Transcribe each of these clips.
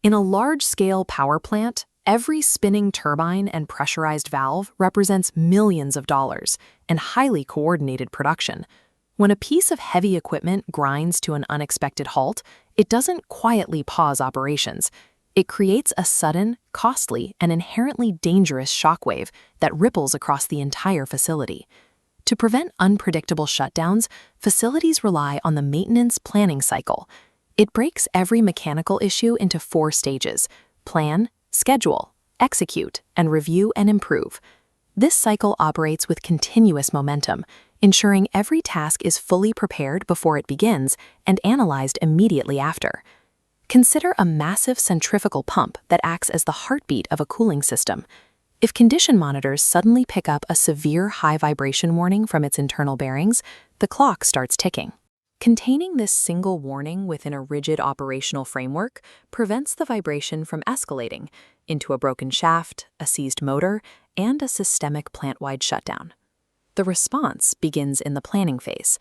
In a large-scale power plant, every spinning turbine and pressurized valve represents millions of dollars and highly coordinated production. When a piece of heavy equipment grinds to an unexpected halt, it doesn't quietly pause operations. It creates a sudden, costly, and inherently dangerous shockwave that ripples across the entire facility. To prevent unpredictable shutdowns, facilities rely on the maintenance planning cycle. It breaks every mechanical issue into 4 stages: plan, schedule, execute, and review and improve. This cycle operates with continuous momentum, ensuring every task is fully prepared before it begins and analyzed immediately after. Consider a massive centrifugal pump that acts as the heartbeat of a cooling system. If condition monitors suddenly pick up a severe high vibration warning from its internal bearings, the clock starts ticking. Containing this single warning within a rigid operational framework prevents the vibration from escalating into a broken shaft, a seized motor, and a systemic plant-wide shutdown. The response begins in the planning phase.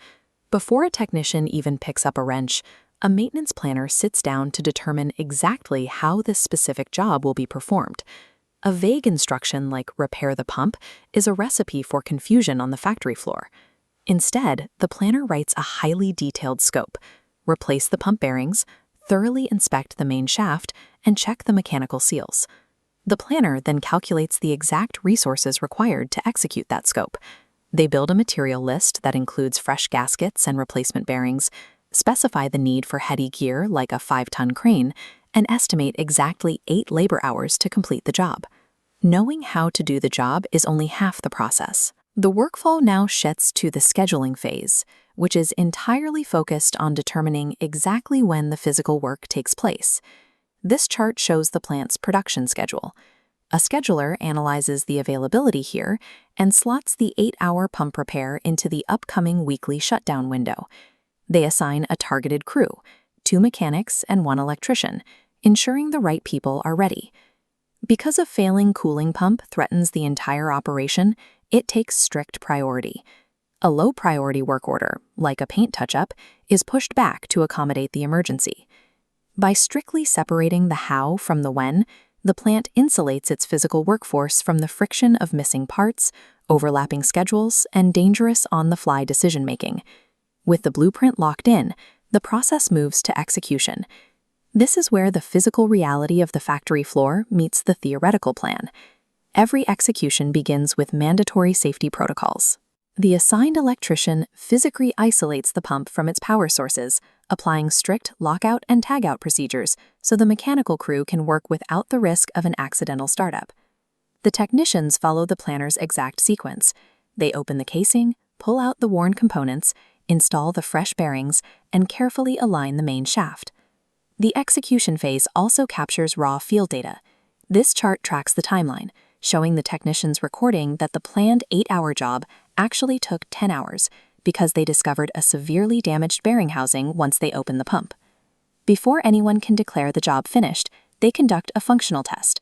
Before a technician even picks up a wrench, a maintenance planner sits down to determine exactly how this specific job will be performed. A vague instruction like "repair the pump" is a recipe for confusion on the factory floor. Instead, the planner writes a highly detailed scope: replace the pump bearings, thoroughly inspect the main shaft, and check the mechanical seals. The planner then calculates the exact resources required to execute that scope. They build a material list that includes fresh gaskets and replacement bearings, specify the need for heavy gear like a 5-ton crane, and estimate exactly 8 labor hours to complete the job. Knowing how to do the job is only half the process. The workflow now shifts to the scheduling phase, which is entirely focused on determining exactly when the physical work takes place. This chart shows the plant's production schedule. A scheduler analyzes the availability here and slots the 8-hour pump repair into the upcoming weekly shutdown window. They assign a targeted crew, 2 mechanics and 1 electrician, ensuring the right people are ready. Because a failing cooling pump threatens the entire operation, it takes strict priority. A low-priority work order, like a paint touch-up, is pushed back to accommodate the emergency. By strictly separating the how from the when, the plant insulates its physical workforce from the friction of missing parts, overlapping schedules, and dangerous on-the-fly decision-making. With the blueprint locked in, the process moves to execution. This is where the physical reality of the factory floor meets the theoretical plan. Every execution begins with mandatory safety protocols. The assigned electrician physically isolates the pump from its power sources, applying strict lockout and tagout procedures so the mechanical crew can work without the risk of an accidental startup. The technicians follow the planner's exact sequence. They open the casing, pull out the worn components, install the fresh bearings, and carefully align the main shaft. The execution phase also captures raw field data. This chart tracks the timeline, showing the technicians recording that the planned 8-hour job actually took 10 hours because they discovered a severely damaged bearing housing once they opened the pump. Before anyone can declare the job finished, they conduct a functional test.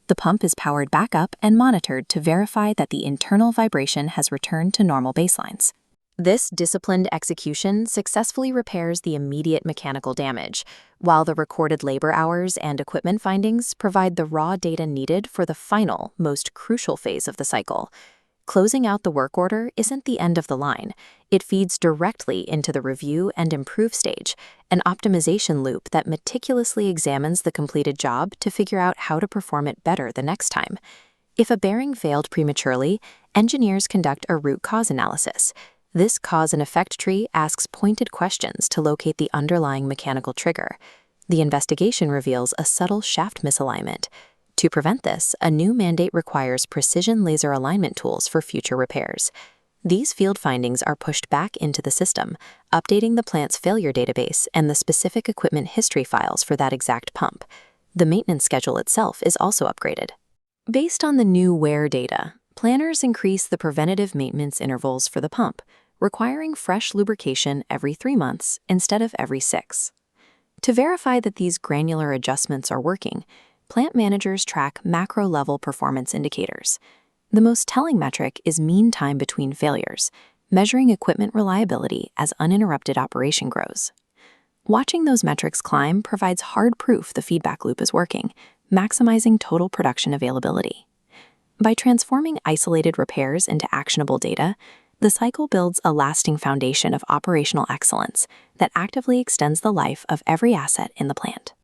The pump is powered back up and monitored to verify that the internal vibration has returned to normal baselines. This disciplined execution successfully repairs the immediate mechanical damage, while the recorded labor hours and equipment findings provide the raw data needed for the final, most crucial phase of the cycle. Closing out the work order isn't the end of the line. It feeds directly into the review and improve stage, an optimization loop that meticulously examines the completed job to figure out how to perform it better the next time. If a bearing failed prematurely, engineers conduct a root cause analysis. This cause and effect tree asks pointed questions to locate the underlying mechanical trigger. The investigation reveals a subtle shaft misalignment. To prevent this, a new mandate requires precision laser alignment tools for future repairs. These field findings are pushed back into the system, updating the plant's failure database and the specific equipment history files for that exact pump. The maintenance schedule itself is also upgraded. Based on the new wear data, planners increase the preventative maintenance intervals for the pump, requiring fresh lubrication every 3 months instead of every 6. To verify that these granular adjustments are working, plant managers track macro-level performance indicators. The most telling metric is mean time between failures, measuring equipment reliability as uninterrupted operation grows. Watching those metrics climb provides hard proof the feedback loop is working, maximizing total production availability. By transforming isolated repairs into actionable data, the cycle builds a lasting foundation of operational excellence that actively extends the life of every asset in the plant.